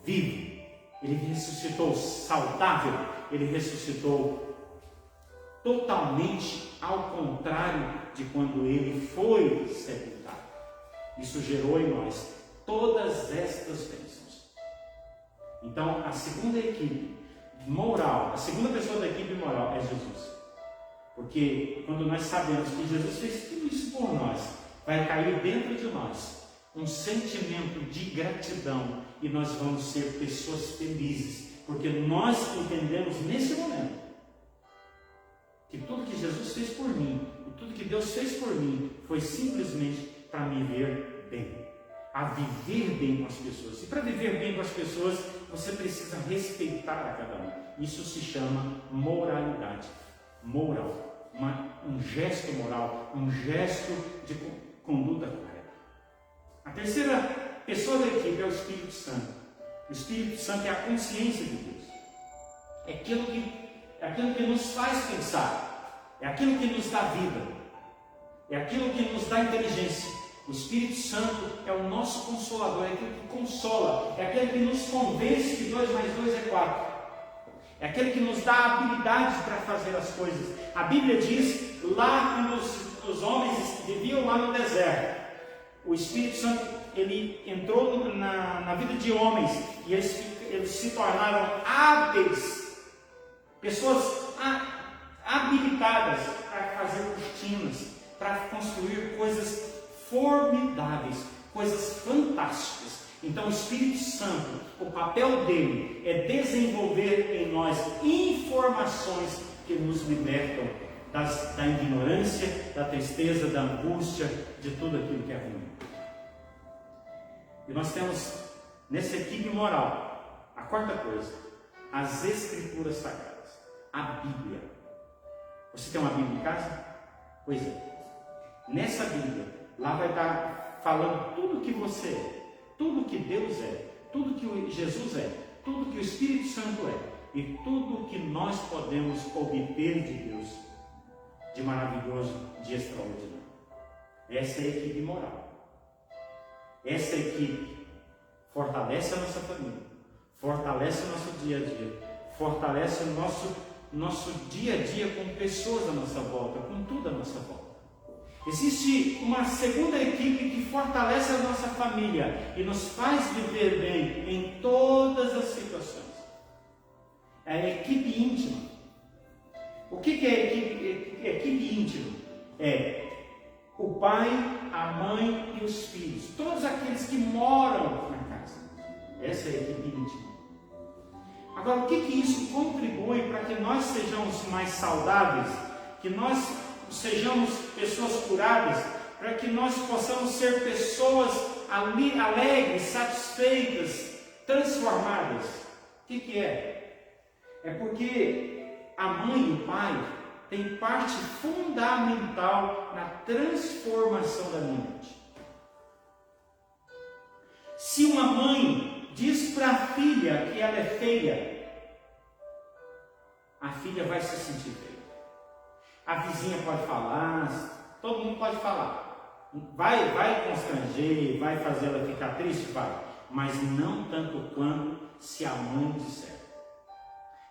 vivo, ele ressuscitou saudável, ele ressuscitou totalmente ao contrário de quando ele foi sepultado. Isso gerou em nós todas estas bênçãos. Então, a segunda equipe moral, a segunda pessoa da equipe moral é Jesus. Porque quando nós sabemos que Jesus fez tudo isso por nós, vai cair dentro de nós um sentimento de gratidão e nós vamos ser pessoas felizes, porque nós entendemos nesse momento que tudo que Jesus fez por mim e tudo que Deus fez por mim foi simplesmente para me ver bem, a viver bem com as pessoas. E para viver bem com as pessoas, você precisa respeitar a cada um. Isso se chama moralidade, moral, um gesto moral, um gesto de conduta correta. A terceira pessoa da equipe é o Espírito Santo. O Espírito Santo é a consciência de Deus. É aquilo que nos faz pensar. É aquilo que nos dá vida. É aquilo que nos dá inteligência. O Espírito Santo é o nosso consolador. É aquele que consola. É aquele que nos convence que 2 mais 2 é 4. É aquele que nos dá habilidades para fazer as coisas. A Bíblia diz, lá quando os homens viviam lá no deserto, o Espírito Santo, ele entrou na vida de homens e eles se tornaram hábeis, pessoas habilitadas para fazer cortinas, para construir coisas formidáveis, coisas fantásticas. Então o Espírito Santo, o papel dele é desenvolver em nós informações que nos libertam da ignorância, da tristeza, da angústia, de tudo aquilo que é ruim. E nós temos nessa equipe moral a quarta coisa: as Escrituras Sagradas, a Bíblia. Você tem uma Bíblia em casa? Pois é. Nessa Bíblia, lá vai estar falando tudo o que você é, tudo o que Deus é, tudo que Jesus é, tudo que o Espírito Santo é e tudo o que nós podemos obter de Deus de maravilhoso, de extraordinário. Essa é a equipe moral. Essa equipe fortalece a nossa família, fortalece o nosso dia a dia, fortalece o nosso dia a dia com pessoas à nossa volta, com tudo à nossa volta. Existe uma segunda equipe que fortalece a nossa família e nos faz viver bem em todas as situações. É a equipe íntima. O que é equipe íntima? É o pai, a mãe e os filhos, todos aqueles que moram na casa. Essa é a equipe íntima. Agora, o que isso contribui para que nós sejamos mais saudáveis, que nós sejamos pessoas curadas, para que nós possamos ser pessoas alegres, satisfeitas, transformadas? O que é? É porque a mãe e o pai tem parte fundamental na transformação da mente. Se uma mãe diz para a filha que ela é feia, a filha vai se sentir bem. A vizinha pode falar, todo mundo pode falar. Vai constranger, vai fazer ela ficar triste, vai. Mas não tanto quanto se a mãe disser.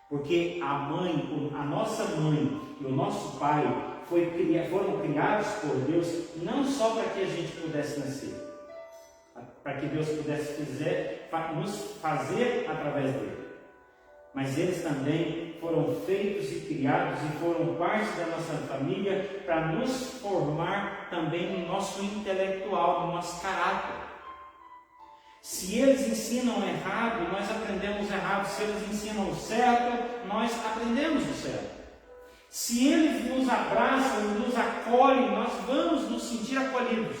Porque a mãe, a nossa mãe e o nosso pai foram criados por Deus não só para que a gente pudesse nascer, para que Deus pudesse nos fazer através dele, mas eles também foram feitos e criados e foram parte da nossa família para nos formar também no nosso intelectual, no nosso caráter. Se eles ensinam errado, nós aprendemos errado. Se eles ensinam o certo, nós aprendemos o certo. Se eles nos abraçam e nos acolhem, nós vamos nos sentir acolhidos.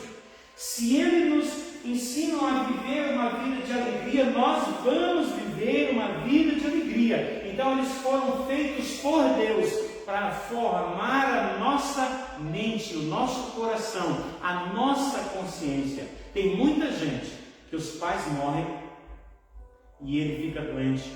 Se eles nos ensinam a viver uma vida de alegria, nós vamos viver uma vida de alegria. Então eles foram feitos por Deus para formar a nossa mente, o nosso coração, a nossa consciência. Tem muita gente que os pais morrem e ele fica doente,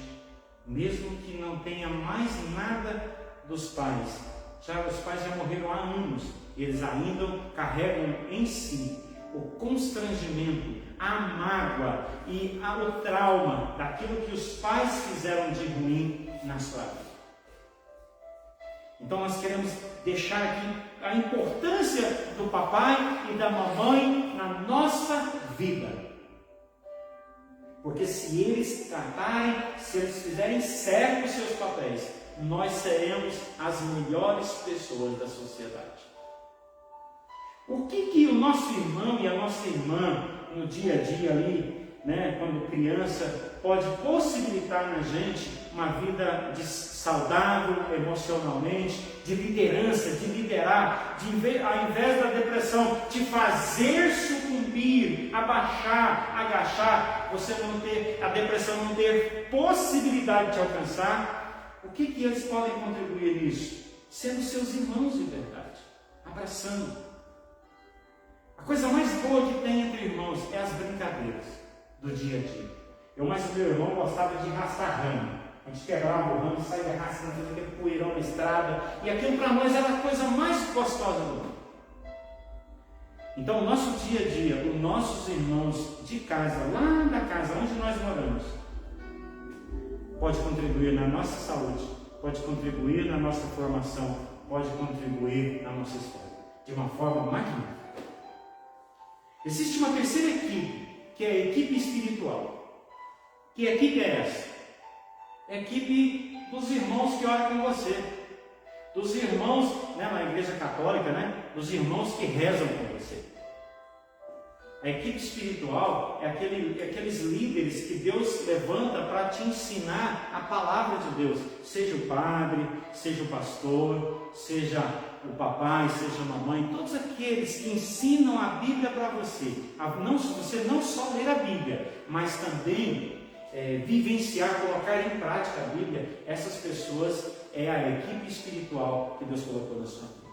mesmo que não tenha mais nada dos pais. Os pais já morreram há anos, eles ainda carregam em si o constrangimento, a mágoa e o trauma daquilo que os pais fizeram de ruim na sua vida. Então nós queremos deixar aqui a importância do papai e da mamãe na nossa vida. Porque se eles tratarem, se eles fizerem certo os seus papéis, nós seremos as melhores pessoas da sociedade. O que o nosso irmão e a nossa irmã, no dia a dia ali, quando criança, pode possibilitar na gente uma vida saudável emocionalmente, de liderança, de liderar, ao invés da depressão, te fazer sucumbir, abaixar, agachar, a depressão não ter possibilidade de te alcançar. O que eles podem contribuir nisso? Sendo seus irmãos de verdade, abraçando. A coisa mais boa que tem entre irmãos é as brincadeiras do dia a dia. Eu mais o meu irmão gostava de arrastar ramo. A gente pegava o ramo e saía arrastando aquele poeirão na estrada. E aquilo para nós era a coisa mais gostosa do mundo. Então o nosso dia a dia, os nossos irmãos de casa, lá da casa onde nós moramos, pode contribuir na nossa saúde, pode contribuir na nossa formação, pode contribuir na nossa história, de uma forma magnífica. Existe uma terceira equipe, que é a equipe espiritual. Que equipe é essa? É a equipe dos irmãos que oram com você, dos irmãos, na igreja católica, dos irmãos que rezam com você. A equipe espiritual é aqueles líderes que Deus levanta para te ensinar a palavra de Deus, seja o padre, seja o pastor, seja o papai, seja a mamãe, todos aqueles que ensinam a Bíblia para você, você não só ler a Bíblia, mas também vivenciar, colocar em prática a Bíblia. Essas pessoas é a equipe espiritual que Deus colocou na sua vida.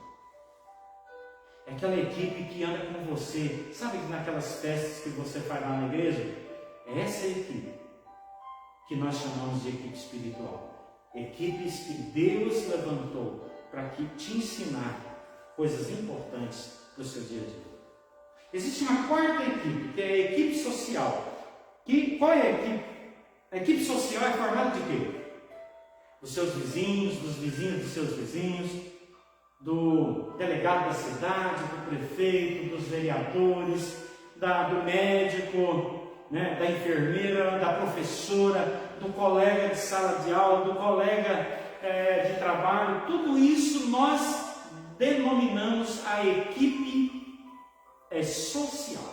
É aquela equipe que anda com você, sabe, naquelas festas que você faz lá na igreja? É essa equipe que nós chamamos de equipe espiritual. Equipes que Deus levantou para te ensinar coisas importantes para o seu dia a dia. Existe uma quarta equipe, que é a equipe social. Qual é a equipe? A equipe social é formada de quê? Dos seus vizinhos, dos vizinhos dos seus vizinhos, do delegado da cidade, do prefeito, dos vereadores, do médico, da enfermeira, da professora, do colega de sala de aula, do colega de trabalho. Tudo isso nós denominamos a equipe social,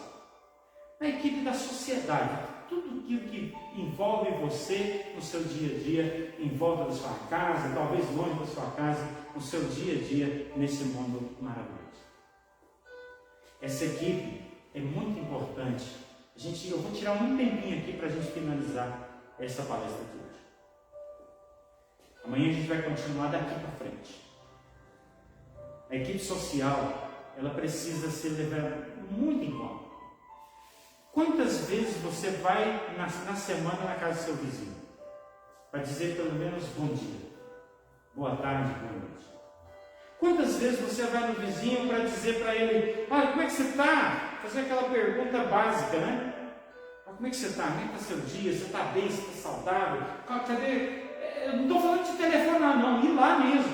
a equipe da sociedade. Tudo aquilo que envolve você no seu dia a dia, em volta da sua casa, talvez longe da sua casa, no seu dia a dia, nesse mundo maravilhoso. Essa equipe é muito importante. Eu vou tirar um tempinho aqui para a gente finalizar essa palestra aqui hoje. Amanhã a gente vai continuar daqui para frente. A equipe social, ela precisa ser levada muito em conta. Quantas vezes você vai na semana na casa do seu vizinho para dizer pelo menos bom dia? boa tarde, boa noite. Quantas vezes você vai no vizinho para dizer para ele, olha, como é que você está? Fazer aquela pergunta básica, né? Como é que você está? Como é que está seu dia? Você está bem? Você está saudável? Cadê? Eu não estou falando de telefonar, não. Ir lá mesmo,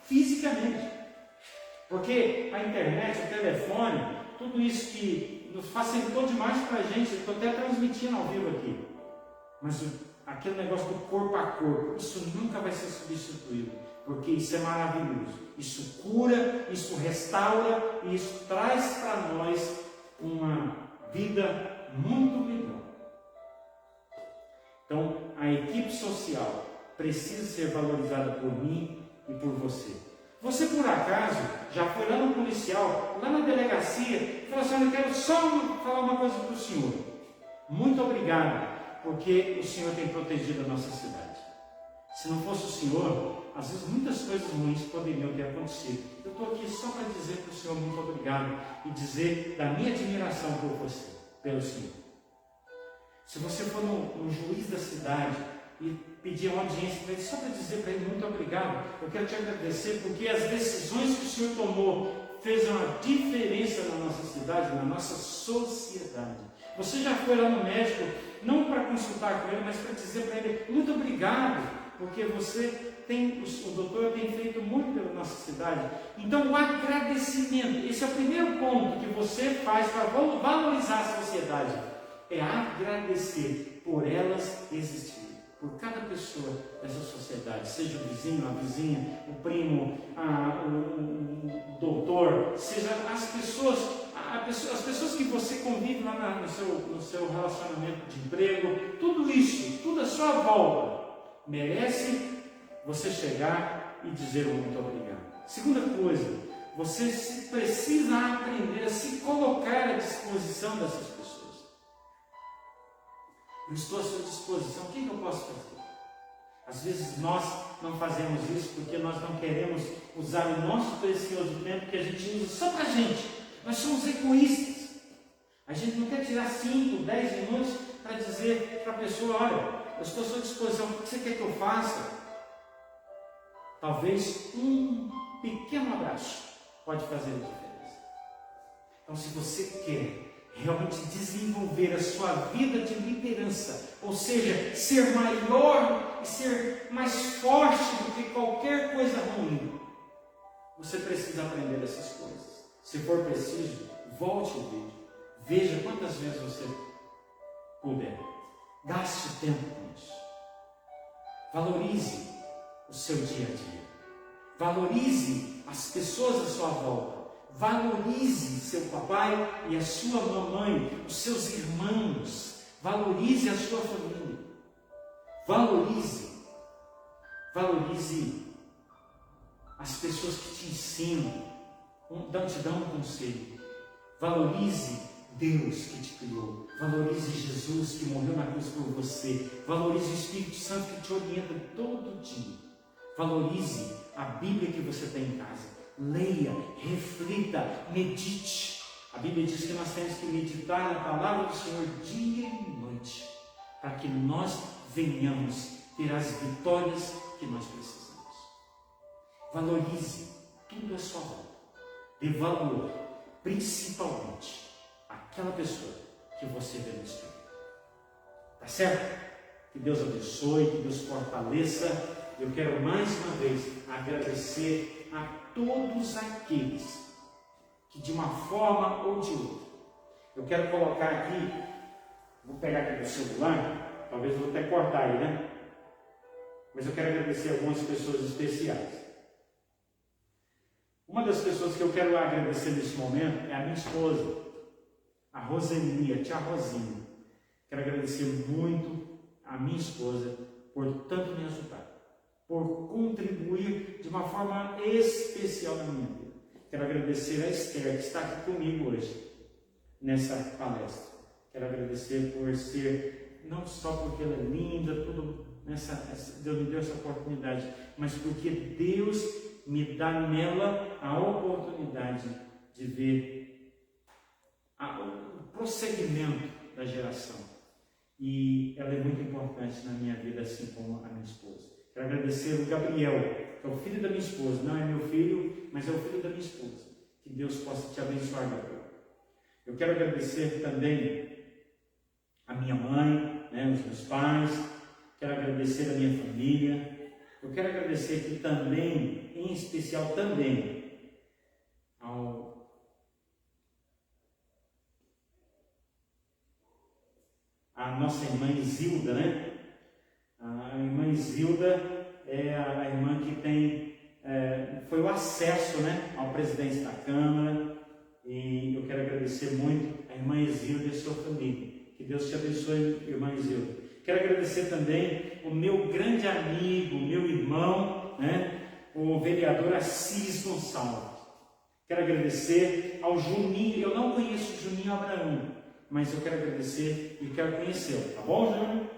fisicamente. Porque a internet, o telefone, tudo isso que nos facilitou demais para a gente, estou até transmitindo ao vivo aqui. Mas aquele negócio do corpo a corpo, isso nunca vai ser substituído. Porque isso é maravilhoso. Isso cura, isso restaura e isso traz para nós uma vida muito melhor. Então, a equipe social precisa ser valorizada por mim e por você. Você, por acaso, já foi lá no policial, lá na delegacia, e falou assim, eu quero só falar uma coisa para o senhor. Muito obrigado, porque o senhor tem protegido a nossa cidade. Se não fosse o senhor, às vezes muitas coisas ruins poderiam ter acontecido. Eu estou aqui só para dizer para o senhor muito obrigado e dizer da minha admiração por você, pelo senhor. Se você for no juiz da cidade e pedir uma audiência para ele, só para dizer para ele muito obrigado, eu quero te agradecer porque as decisões que o senhor tomou fez uma diferença na nossa cidade, na nossa sociedade. Você já foi lá no médico, não para consultar com ele, mas para dizer para ele muito obrigado, porque o doutor tem feito muito pela nossa cidade. Então o agradecimento, esse é o primeiro ponto que você faz para valorizar a sociedade, é agradecer por elas existirem, por cada pessoa dessa sociedade, seja o vizinho, a vizinha, o primo, o doutor, seja as pessoas que você convive lá no seu relacionamento de emprego, tudo isso, tudo à sua volta, merece você chegar e dizer muito obrigado. Segunda coisa, você precisa aprender a se colocar à disposição dessas pessoas. Eu estou à sua disposição, o que eu posso fazer? Às vezes nós não fazemos isso porque nós não queremos usar o nosso precioso tempo que a gente usa só para a gente. Nós somos egoístas. A gente não quer tirar 5, 10 minutos para dizer para a pessoa, olha, eu estou à sua disposição, o que você quer que eu faça? Talvez um pequeno abraço pode fazer a diferença. Então, se você quer realmente desenvolver a sua vida de liderança, ou seja, ser maior e ser mais forte do que qualquer coisa ruim, você precisa aprender essas coisas. Se for preciso, volte o vídeo, veja quantas vezes você puder, gaste tempo com isso, valorize o seu dia a dia, valorize as pessoas à sua volta, valorize seu papai e a sua mamãe, os seus irmãos, valorize a sua família, valorize as pessoas que te ensinam, te dão um conselho, valorize Deus que te criou, valorize Jesus que morreu na cruz por você, valorize o Espírito Santo que te orienta todo dia, valorize a Bíblia que você tem em casa, leia, reflita, medite. A Bíblia diz que nós temos que meditar na palavra do Senhor dia e noite, para que nós venhamos ter as vitórias que nós precisamos. Valorize tudo à sua volta, dê valor, principalmente aquela pessoa que você vê no espelho. Tá certo? Que Deus abençoe, que Deus fortaleça. Eu quero mais uma vez agradecer a todos aqueles que de uma forma ou de outra, eu quero colocar aqui, vou pegar aqui do celular, talvez eu vou até cortar aí, né? Mas eu quero agradecer algumas pessoas especiais. Uma das pessoas que eu quero agradecer nesse momento é a minha esposa, a Roseli, a tia Rosinha. Quero agradecer muito a minha esposa por tanto me ajudar, por contribuir de uma forma especial na minha vida. Quero agradecer a Esther, que está aqui comigo hoje, nessa palestra. Quero agradecer por ser, não só porque ela é linda, tudo Deus me deu essa oportunidade, mas porque Deus me dá nela a oportunidade de ver o prosseguimento da geração. E ela é muito importante na minha vida, assim como a minha esposa. Quero agradecer o Gabriel, que é o filho da minha esposa, não é meu filho, mas é o filho da minha esposa. Que Deus possa te abençoar, Gabriel. Eu quero agradecer também a minha mãe, né, os meus pais, quero agradecer a minha família, eu quero agradecer aqui também, em especial também, a nossa irmã Zilda, né? A irmã Zilda é a irmã que foi o acesso, né, ao presidente da Câmara, e eu quero agradecer muito a irmã Zilda e a sua família. Que Deus te abençoe, irmã Zilda. Quero agradecer também o meu grande amigo, meu irmão, né, o vereador Assis Gonçalves. Quero agradecer ao Juninho. Eu não conheço o Juninho Abraão, mas eu quero agradecer e quero conhecê-lo. Tá bom, Juninho?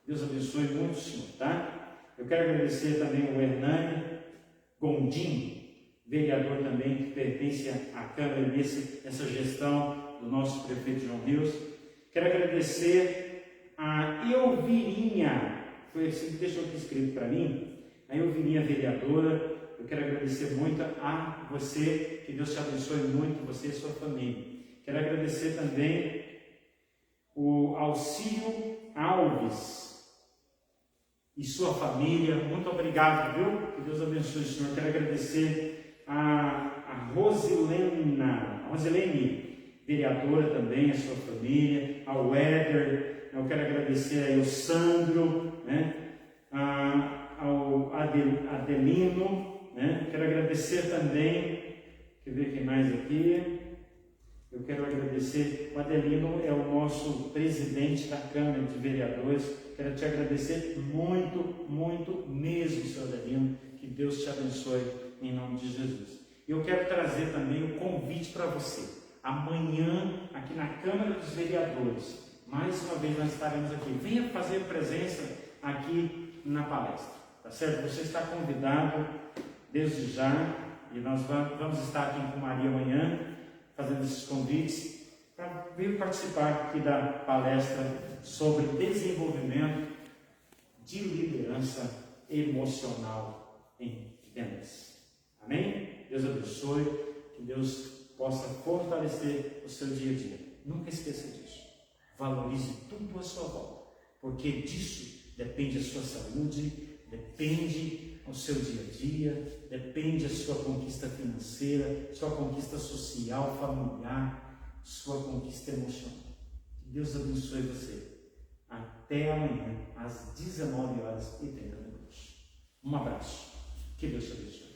Deus abençoe muito o senhor, tá? Eu quero agradecer também ao Hernani Gondim, vereador também que pertence à Câmara nessa gestão do nosso prefeito João Rios. Quero agradecer a Elvirinha, foi assim que deixou aqui escrito para mim, a Elvirinha vereadora. Eu quero agradecer muito a você, que Deus te abençoe muito, você e sua família. Quero agradecer também o Alcírio Alves e sua família. Muito obrigado, viu? Que Deus abençoe o senhor. Quero agradecer a Rosilene, vereadora também, a sua família, ao Éder. Eu quero agradecer ao Sandro, né? Ao Adelino, né? Quero agradecer também, quer ver quem mais aqui? Eu quero agradecer, o Adelino é o nosso presidente da Câmara de Vereadores. Quero te agradecer muito, muito mesmo, senhor Adelino. Que Deus te abençoe em nome de Jesus. E eu quero trazer também o convite para você. Amanhã, aqui na Câmara dos Vereadores, mais uma vez nós estaremos aqui. Venha fazer presença aqui na palestra, tá certo? Você está convidado desde já, e nós vamos estar aqui com Maria amanhã, fazendo esses convites para vir participar aqui da palestra sobre desenvolvimento de liderança emocional em vendas. Amém? Deus abençoe, que Deus possa fortalecer o seu dia a dia. Nunca esqueça disso. Valorize tudo à sua volta, porque disso depende a sua saúde, depende o seu dia a dia, depende a sua conquista financeira, sua conquista social, familiar, sua conquista emocional. Que Deus abençoe você. Até amanhã, às 19h30. Um abraço. Que Deus te abençoe.